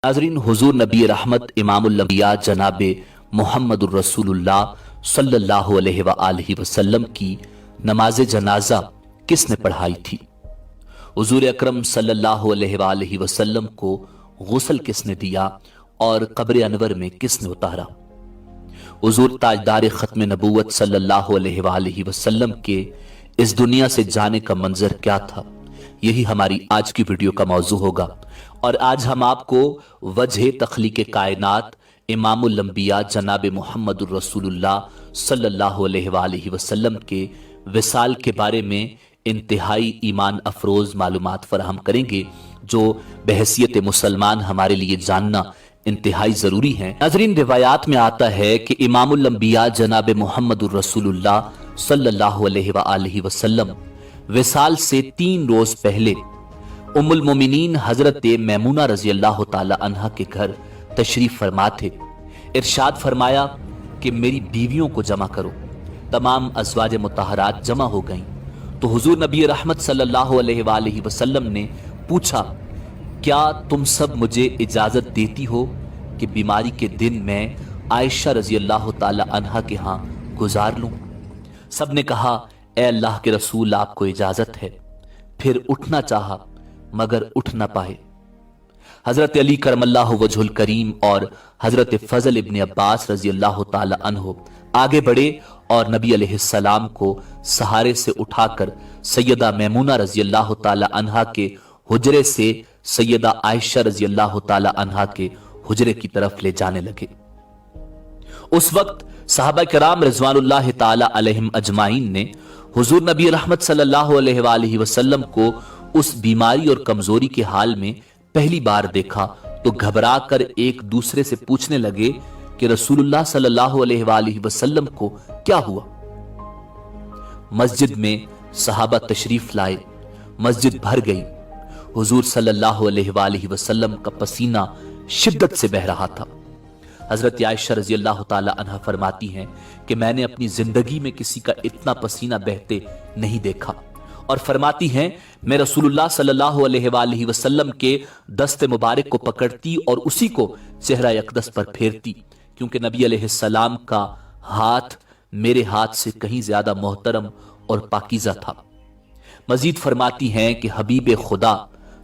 नाज़रीन, हुजूर नबी रहमत इमामुल अंबिया जनाब मुहम्मदुर रसूलुल्लाह सल्लल्लाहु अलैहि वसल्लम की नमाज जनाजा किसने पढ़ाई थी? हुजूर अकरम सल्लल्लाहु अलैहि वसल्लम को गुस्ल किसने दिया और कब्र अनवर में किसने उतारा? हुजूर ताजदार खत्म नबूवत सल्लल्लाहु अलैहि वसल्लम के इस दुनिया से जाने का मंजर क्या था? यही हमारी आज की वीडियो का मौजू होगा। और आज हम आपको वजह तख्लीक कायनात इमामुल अंबिया जनाब मुहम्मदुर रसूलुल्लाह सल्लल्लाहु अलैहि वसल्लम के विसाल के बारे में इंतहाई ईमान अफरोज मालूमात फराहम करेंगे, जो बहैसियत मुसलमान हमारे लिए जानना इंतहाई जरूरी है। नाज़रीन, रिवायात में आता है कि इमामुल अंबिया जनाब मुहम्मदुर रसूलुल्लाह सल्लल्लाहु अलैहि वसल्लम विसाल से 3 रोज पहले उम्मुल मोमिनीन हजरत मैमूना रजी अल्लाह ताला अन्हा के घर तशरीफ फरमा थे। इरशाद फरमाया कि मेरी बीवियों को जमा करो। तमाम अज़वाज मुतहरात जमा हो गईं तो हुजूर नबी रहमत सल्लल्लाहु अलैहि वसल्लम ने पूछा, क्या तुम सब मुझे इजाजत देती हो कि बीमारी के दिन मैं आयशा रजी अल्लाह ताला अन्हा के यहाँ गुजार लूं? सब ने कहा, ए अल्लाह के रसूल, आपको इजाजत है। फिर उठना चाहा मगर उठ ना पाए। हजरत अली करमल्लाहु वजहुल करीम और हजरत फजल इब्न अब्बास रजी अल्लाह ताला अन्हो आगे बढ़े और नबी अलैहिस्सलाम को सहारे से उठाकर सैयदा मैमूना रजी अल्लाह ताला अन्हा के हुजरे से सैयदा आयशा रजी अल्लाह ताला अन्हा के हुजरे की तरफ ले जाने लगे। उस वक्त सहाबा किराम रिजवानुल्लाह ताला अलैहिम अजमाइन ने हुजूर नबी रहमत सल्लल्लाहु अलैहि वसल्लम को उस बीमारी और कमजोरी के हाल में पहली बार देखा तो घबरा कर एक दूसरे से पूछने लगे कि रसूलुल्लाह सल्लल्लाहु अलैहि वसल्लम को क्या हुआ? मस्जिद में सहाबा तशरीफ लाए, मस्जिद भर गई। हुजूर सल्लल्लाहु अलैहि वसल्लम का पसीना शिद्दत से बह रहा था। हजरत आयशा रजी अल्लाह ताला अन्हा फरमाती हैं कि मैंने अपनी जिंदगी में किसी का इतना पसीना बहते नहीं देखा, और फरमाती हैं मैं रसूलुल्लाह सल्लल्लाहु अलैहि वसल्लम के दस्ते मुबारक को पकड़ती और उसी को चेहरा अक़दस पर फेरती, क्योंकि नबी अलैहिस्सलाम का हाथ मेरे हाथ से कहीं ज्यादा मोहतरम और पाकीज़ा था। मजीद फरमाती हैं कि हबीब खुदा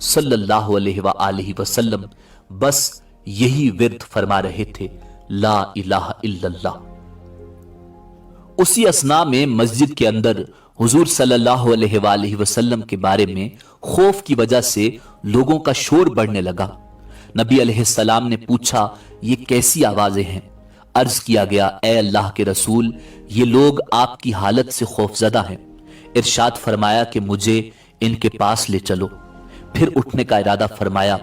सल्लल्लाहु अलैहि वसल्लम बस यही विर्द फरमा रहे थे, ला इलाहा इल्लल्लाह। उसी असना में मस्जिद के अंदर हुजूर सल्लल्लाहु अलैहि वसल्लम के बारे में खौफ की वजह से लोगों का शोर बढ़ने लगा। नबी अलैहिस्सलाम ने पूछा, ये कैसी आवाजें हैं? अर्ज किया गया, ए अल्लाह के रसूल, ये लोग आपकी हालत से खौफजदा हैं। इरशाद फरमाया कि मुझे इनके पास ले चलो। फिर उठने का इरादा फरमाया,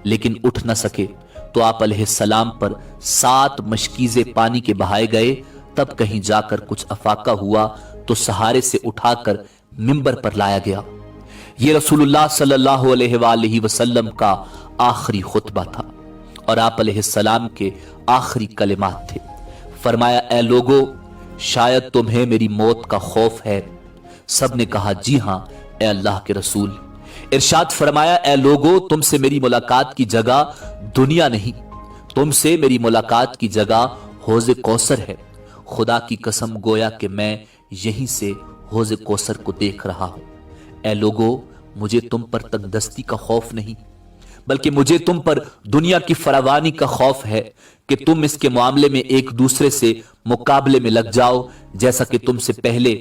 लेकिन उठ न सके तो आप अलैहिस्सलाम पर 7 मशकीज़े पानी के बहाए गए। तब कहीं जाकर कुछ अफाका हुआ तो सहारे से उठाकर मिंबर पर लाया गया। यह रसूलुल्लाह सल्लल्लाहु अलैहि वसल्लम का आखिरी खुतबा था और आप अलैहिस्सलाम के आखिरी कलिमात थे। फरमाया, ए लोगो, शायद तुम्हें मेरी मौत का खौफ है। सब ने कहा, जी हां ए अल्लाह के रसूल। इरशाद फरमाया, ए लोगो, तुमसे मेरी मुलाकात की जगह दुनिया नहीं, तुमसे मेरी मुलाकात की जगह हौज़ कौसर है। खुदा की कसम, गोया कि मैं यहीं से हौज़ कौसर को देख रहा हूं। ए लोगो, मुझे तुम पर तंगदस्ती का खौफ नहीं, बल्कि मुझे तुम पर दुनिया की फरावानी का खौफ है कि तुम इसके मामले में एक दूसरे से मुकाबले में लग जाओ, जैसा कि तुमसे पहले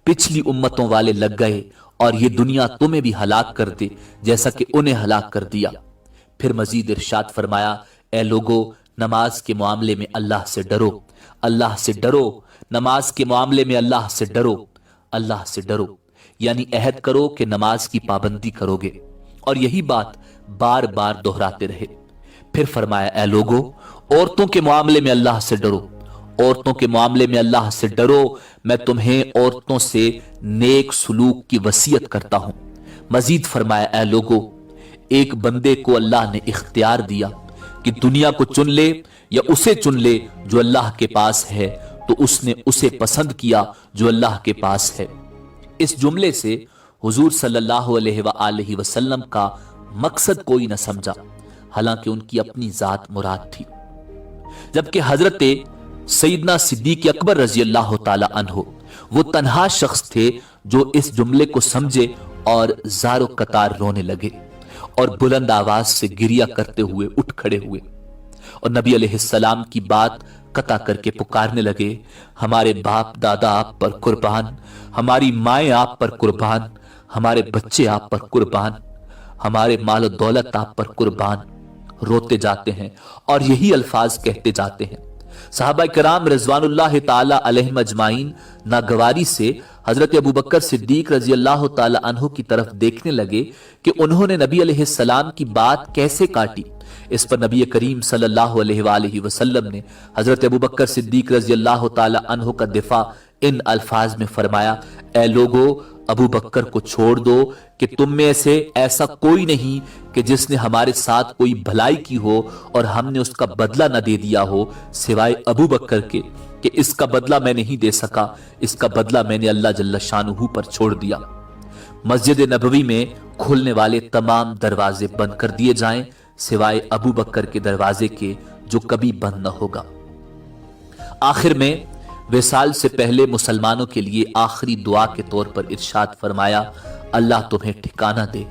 पिछली उम्मतों वाले लग गए, और ये दुनिया तुम्हें भी हलाक कर दे जैसा कि उन्हें हलाक कर दिया। फिर मजीद इरशाद फरमाया, ए लोगो, नमाज के मामले में अल्लाह से डरो, अल्लाह से डरो। नमाज के मामले में अल्लाह से डरो, अल्लाह से डरो, यानी अहद करो कि नमाज की पाबंदी करोगे। और यही बात बार बार दोहराते रहे। फिर फरमाया, ए लोगो, औरतों के मामले में अल्लाह से डरो, औरतों के मामले में अल्लाह से डरो। मैं तुम्हें औरतों से नेक सुलूक की वसीयत करता हूं। मजीद फरमाया, ए लोगो, एक बंदे को अल्लाह ने इख्तियार दिया कि दुनिया को चुन ले या उसे चुन ले जो अल्लाह के पास है, तो उसने उसे पसंद किया जो अल्लाह के पास है। इस जुमले से हुजूर सल्लल्लाहु अलैहि वसल्लम का मकसद कोई न समझा। हालांकि उनकी अपनी जात मुराद थी। जबकि हजरत सईदना सिद्दीक अकबर रजी अल्लाह ताला अन्हो वो तन्हा शख्स थे जो इस जुमले को समझे और जारो कतार रोने लगे और बुलंद आवाज से गिरिया करते हुए उठ खड़े हुए और नबी अलैहिस्सलाम की बात कता करके पुकारने लगे, हमारे बाप दादा आप पर कुर्बान, हमारी माएं आप पर कुर्बान, हमारे बच्चे आप पर कुर्बान, हमारे माल दौलत आप पर कुर्बान। रोते जाते हैं और यही अल्फाज कहते जाते हैं। सहाबा किराम रिजवानुल्लाह ताला अलैहिम अजमाइन नागवारी से हजरत अबू बकर सिद्दीक रजी अल्लाह ताला अन्हु की तरफ देखने लगे कि उन्होंने नबी अलैहिस्सलाम की बात कैसे काटी। इस पर नबी करीम सल्लल्लाहु अलैहि वसल्लम ने हजरत अबू बकर सिद्दीक रजी अल्लाह ताला अन्हु का दिफा इन अल्फाज में फरमाया, ए लोगो, अबू बकर को छोड़ दो कि तुम में से ऐसा कोई नहीं कि जिसने हमारे साथ कोई भलाई की हो और हमने उसका बदला न दे दिया हो, सिवाय अबू बकर के कि इसका बदला मैं नहीं दे सका, इसका बदला मैंने अल्लाह जल्ल शानुहु पर छोड़ दिया। मस्जिद नबवी में खुलने वाले तमाम दरवाजे बंद कर दिए जाएं सिवाय अबू बकर के दरवाजे के जो कभी बंद न होगा। आखिर में विसाल से पहले मुसलमानों के लिए आखिरी दुआ के तौर पर इरशाद फरमाया, अल्लाह तुम्हें ठिकाना दे,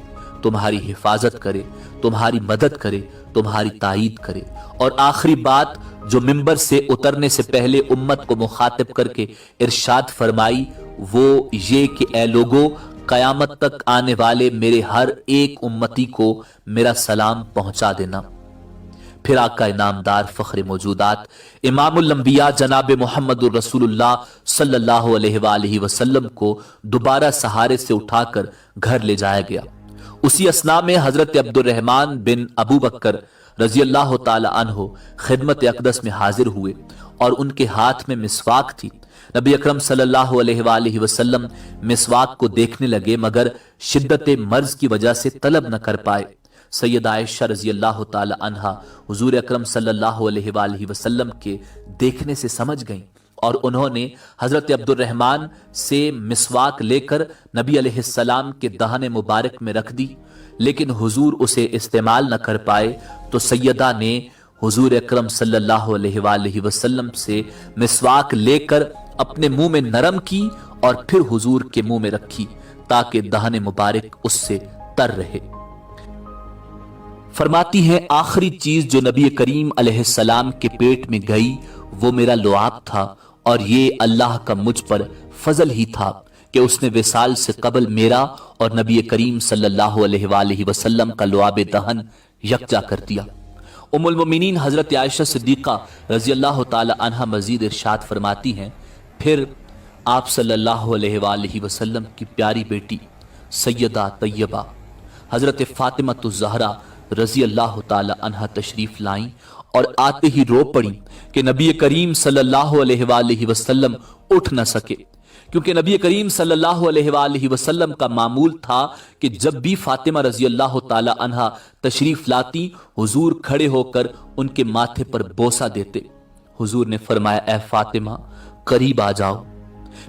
तुम्हारी हिफाजत करे, तुम्हारी मदद करे, तुम्हारी ताईद करे। और आखिरी बात जो मिंबर से उतरने से पहले उम्मत को मुखातिब करके इरशाद फरमाई वो ये कि ए लोगो, कयामत तक आने वाले मेरे हर एक उम्मती को मेरा सलाम पहुंचा देना। फिर आका इनामदार फख्र मौजूदात इमामुल अंबिया जनाब मोहम्मदुर रसूलुल्लाह सल्लल्लाहु अलैहि वसल्लम को दोबारा सहारे से उठाकर घर ले जाया गया। उसी असना में हजरत अब्दुर्रहमान बिन अबू बकर रजी अल्लाह ताला अन्हो खिदमत अक़दस में हाजिर हुए और उनके हाथ में मिसवाक थी। नबी अकरम सल्लल्लाहु अलैहि वसल्लम मिसवाक को देखने लगे मगर शिद्दत मर्ज की वजह से तलब न कर पाए। सैयदा आयशा रजी अल्लाह ताला अन्हा हुजूर अकरम सल्लल्लाहु अलैहि वसल्लम के देखने से समझ गईं और उन्होंने हजरत अब्दुर्रहमान से मिसवाक लेकर नबी अलैहिस्सलाम के दहने मुबारक में रख दी, लेकिन हुजूर उसे इस्तेमाल न कर पाए तो सैयदा ने हुजूर अकरम सल्लल्लाहु अलैहि वसल्लम से मिसवाक लेकर अपने मुंह में नरम की और फिर हुजूर के मुंह में रखी ताकि दहने मुबारक उससे तर रहे। फरमाती है, आखिरी चीज जो नबी करीम अलैहिस्सलाम के पेट में गई वो मेरा लुआब था और ये अल्लाह का मुझ पर फजल ही था कि उसने विसाल से कबल मेरा और नबी करीम सल्लल्लाहु अलैहि वसल्लम का लुआब दहन यकजा कर दिया। उम्मुल मोमिनीन हजरत आयशा सिद्दीका रजी अल्लाह ताला अन्हा मजीद इरशाद फरमाती हैं, फिर आप सल्लल्लाहु अलैहि वसल्लम की प्यारी बेटी सैयदा तैयबा हजरत फातिमा ज़हरा रजी अल्लाह ताला अन्हा तशरीफ लाई और आते ही रो पड़ी कि नबी करीम सल्लल्लाहु अलैहि वसल्लम उठ न सके, क्योंकि नबी करीम सल्लल्लाहु अलैहि वसल्लम का मामूल था कि जब भी फातिमा रजी अल्लाह ताला अन्हा तशरीफ लाती हुजूर खड़े होकर उनके माथे पर बोसा देते। हुजूर ने फरमाया, ए फातिमा करीब आ जाओ।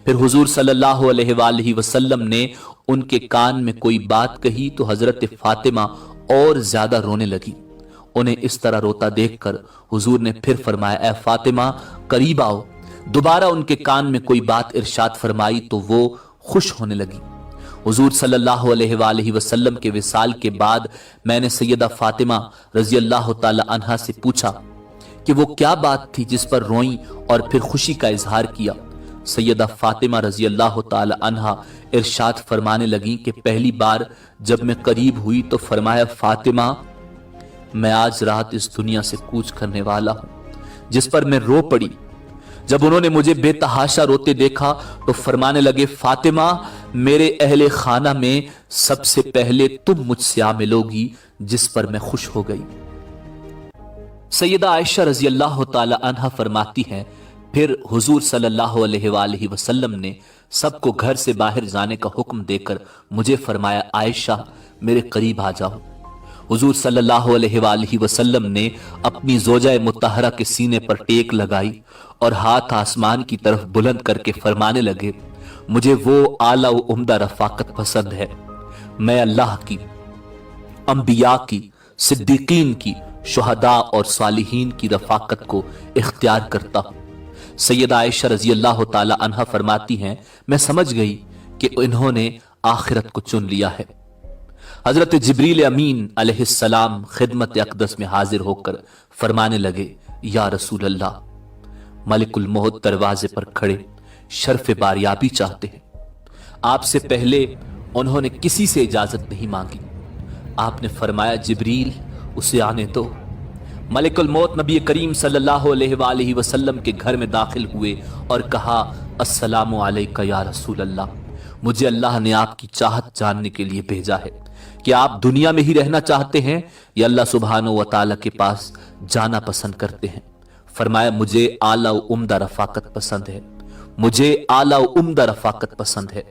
फिर हुजूर सल्लल्लाहु अलैहि वसल्लम ने उनके कान में कोई बात कही तो हजरत फातिमा और ज्यादा रोने लगी। उन्हें इस तरह रोता देखकर हुजूर ने फिर फरमाया, ए फातिमा करीब आओ। दोबारा उनके कान में कोई बात इरशाद फरमाई तो वो खुश होने लगी। हुजूर सल्लल्लाहु अलैहि वसल्लम के विसाल के बाद मैंने सैयदा फातिमा रजी अल्लाह ताला अन्हा से पूछा कि वो क्या बात थी जिस पर रोई और फिर खुशी का इजहार किया। सैयदा फातिमा रजी अल्लाह ताला अन्हा इरशाद फरमाने लगी कि पहली बार जब मैं करीब हुई तो फरमाया, फातिमा मैं आज रात इस दुनिया से कूच करने वाला हूं, जिस पर मैं रो पड़ी। जब उन्होंने मुझे बेतहाशा रोते देखा तो फरमाने लगे, फातिमा मेरे अहले खाना में सबसे पहले तुम मुझसे आ मिलोगी, जिस पर मैं खुश हो गई। सैयदा आयशा रजी अल्लाह ताला अन्हा फरमाती हैं, फिर हुजूर सल्लल्लाहु अलैहि वसल्लम ने सबको घर से बाहर जाने का हुक्म देकर मुझे फरमाया, आयशा मेरे करीब आ जाओ। हुजूर सल्लल्लाहु अलैहि वसल्लम ने अपनी ज़ौजा मुत्तहरा के सीने पर टेक लगाई और हाथ आसमान की तरफ बुलंद करके फरमाने लगे, मुझे वो आला व उम्दा रफाकत पसंद है। मैं अल्लाह की, अंबिया की, सिद्दीकीन की, शुहदा और सालिहीन की रफाकत को इख्तियार करता हूं। सैयदा आयशा रजी अल्लाह ताला अन्हा फरमाती हैं, मैं समझ गई कि इन्होंने आखिरत को चुन लिया है। हजरत जिब्रील अमीन अलैहिस्सलाम खिदमत अक़दस में हाजिर होकर फरमाने लगे, या रसूल अल्लाह, मलिकुल मौत दरवाजे पर खड़े शर्फ बारियाबी चाहते हैं। आपसे पहले उन्होंने किसी से इजाजत नहीं मांगी। आपने फरमाया, जिब्रील, उसे आने दो। मलिकुल मौत नबी करीम सल्लल्लाहु अलैहि वसल्लम के घर में दाखिल हुए और कहा, अस्सलामु अलैका या रसूल अल्लाह, मुझे अल्लाह ने आपकी चाहत जानने के लिए भेजा है कि आप दुनिया में ही रहना चाहते हैं या अल्लाह सुब्हानहू व तआला के पास जाना पसंद करते हैं। फरमाया, मुझे आला व उम्दा रफाकत पसंद है, मुझे आला व उम्दा रफाकत पसंद है।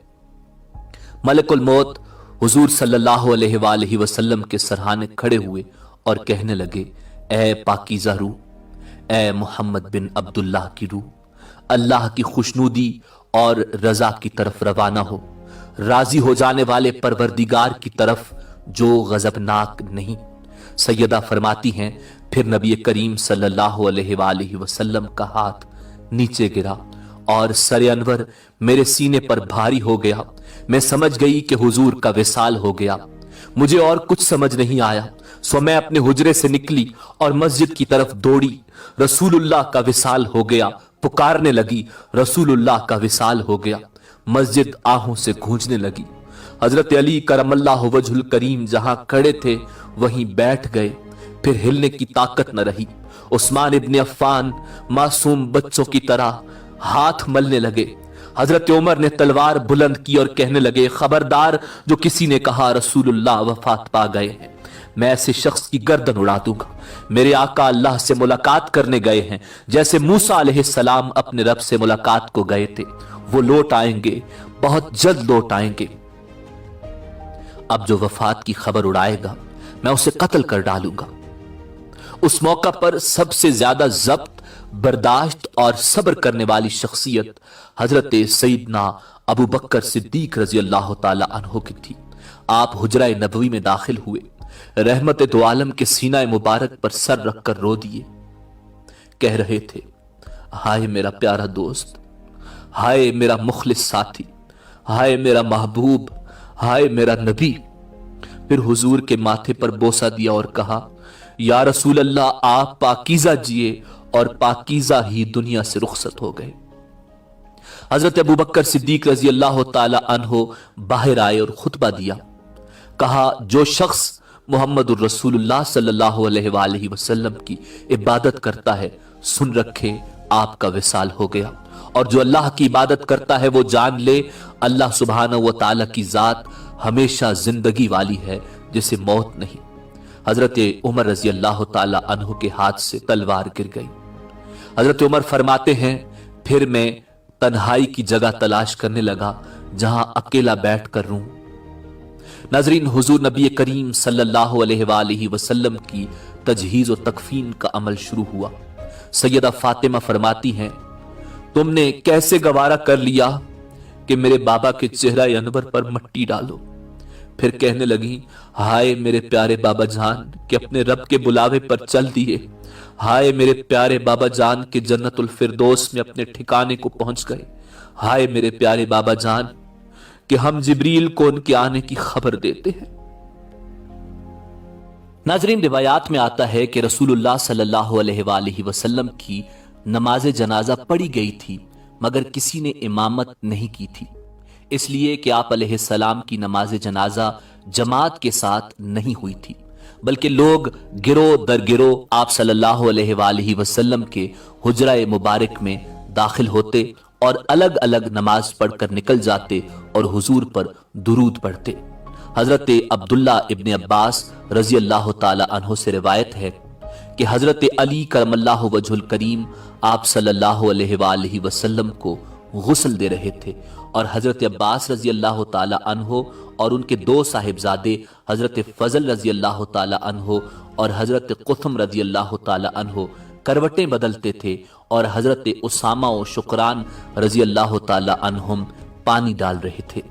मलिकुल मौत हुजूर सल्लल्लाहु अलैहि वसल्लम के सरहाने खड़े हुए और कहने लगे, ए पाकीज़ा रूह, ए मोहम्मद बिन अब्दुल्लाह की रूह, अल्लाह की खुशनुदी और रजा की तरफ रवाना हो, राजी हो जाने वाले परवरदिगार की तरफ जो गजबनाक नहीं। सैयदा फरमाती हैं, फिर नबी करीम सल्लल्लाहु अलैहि वसल्लम का हाथ नीचे गिरा और सर अनवर मेरे सीने पर भारी हो गया। मैं समझ गई कि हुजूर का विसाल हो गया। मुझे और कुछ समझ नहीं आया, सो मैं अपने हुजरे से निकली और मस्जिद की तरफ दौड़ी। रसूलुल्लाह का विसाल हो गया, पुकारने लगी, रसूलुल्लाह का विसाल हो गया। मस्जिद आहों से गूंजने लगी। हजरत अली करमल्लाहु वजहुल करीम जहां खड़े थे वहीं बैठ गए, फिर हिलने की ताकत न रही। उस्मान इब्ने अफ्फान मासूम बच्चों की तरह हाथ मलने लगे। हजरत उमर ने तलवार बुलंद की और कहने लगे, खबरदार जो किसी ने कहा रसूलुल्लाह वफात पा गए हैं, मैं ऐसे शख्स की गर्दन उड़ा दूंगा। मेरे आका अल्लाह से मुलाकात करने गए हैं, जैसे मूसा अलैहिस्सलाम अपने रब से मुलाकात को गए थे। वो लौट आएंगे, बहुत जल्द लौट आएंगे। अब जो वफात की खबर उड़ाएगा मैं उसे कत्ल कर डालूंगा। उस मौका पर सबसे ज्यादा जब्त, बर्दाश्त और सब्र करने वाली शख्सियत हजरत सईदना अबू बकर सिद्दीक रजी अल्लाह ताला अन्हो की थी। आप हुजरा नबवी में दाखिल हुए, रहमत दो आलम के सीना मुबारक पर सर रखकर रो दिए। कह रहे थे, हाय मेरा प्यारा दोस्त, हाय मेरा मुखलिस साथी, हाय मेरा महबूब, हाय मेरा नबी। फिर हुजूर के माथे पर बोसा दिया और कहा, या रसूल अल्लाह, आप पाकीज़ा जिए और पाकीज़ा ही दुनिया से रुखसत हो गए। हजरत अबू बकर सिद्दीक रजी अल्लाह ताला अन्हो बाहर आए और खुतबा दिया। कहा, जो शख्स मोहम्मदुर रसूलुल्लाह सल्लल्लाहु अलैहि वसल्लम की इबादत करता है, सुन रखे आपका विसाल हो गया। और जो अल्लाह की इबादत करता है वो जान ले, अल्लाह सुब्हानहू व तआला की जात हमेशा जिंदगी वाली है, जिसे मौत नहीं। हजरत उमर रजी अल्लाह ताला अन्हु के हाथ से तलवार गिर गई। हजरत उमर फरमाते हैं, फिर मैं तन्हाई की जगह तलाश करने लगा जहां अकेला बैठ कर रूं। नाजरीन, हुजूर नबी करीम सल्लल्लाहु अलैहि वसल्लम की तजहीज और तकफीन का अमल शुरू हुआ। सैयदा फातिमा फरमाती हैं, तुमने कैसे गवारा कर लिया कि मेरे बाबा के चेहरा अनवर पर मट्टी डालो। फिर कहने लगी, हाय मेरे प्यारे बाबा जान कि अपने रब के बुलावे पर चल दिए। हाय मेरे प्यारे बाबा जान के जन्नतुल फिरदौस में अपने ठिकाने को पहुंच गए। हाय मेरे प्यारे बाबा जान कि हम जिब्रील को उनके आने की खबर देते हैं। नाजरीन, रिवायात में आता है कि रसूलुल्लाह सल्लल्लाहु अलैहि वसल्लम की नमाज जनाजा पढ़ी गई थी, मगर किसी ने इमामत नहीं की थी, इसलिए कि आप अलैहिस्सलाम की नमाज जनाजा जमात के साथ नहीं हुई थी, बल्कि लोग गिरोह दर गिरोह आप सल्लल्लाहु अलैहि वसल्लम के हुजरा मुबारक में दाखिल होते और अलग अलग नमाज पढ़कर निकल जाते और हुजूर पर दुरूद पढ़ते। हजरत अब्दुल्ला इब्ने अब्बास रजी अल्लाह ताला अन्हो से रिवायत है कि हजरत अली करमल्लाहु वजहुल करीम आप सल्लल्लाहु अलैहि वसल्लम को गुस्ल दे रहे थे और हजरत अब्बास रजी अल्लाह ताला अन्हो और उनके दो साहिबजादे हजरत फजल रजी अल्लाह ताला अन्हो और हजरत कुथम रजी अल्लाह ताला अन्हो करवटें बदलते थे और हजरत उसामा और शुक्रान रजी अल्लाह ताला अन्हुम पानी डाल रहे थे।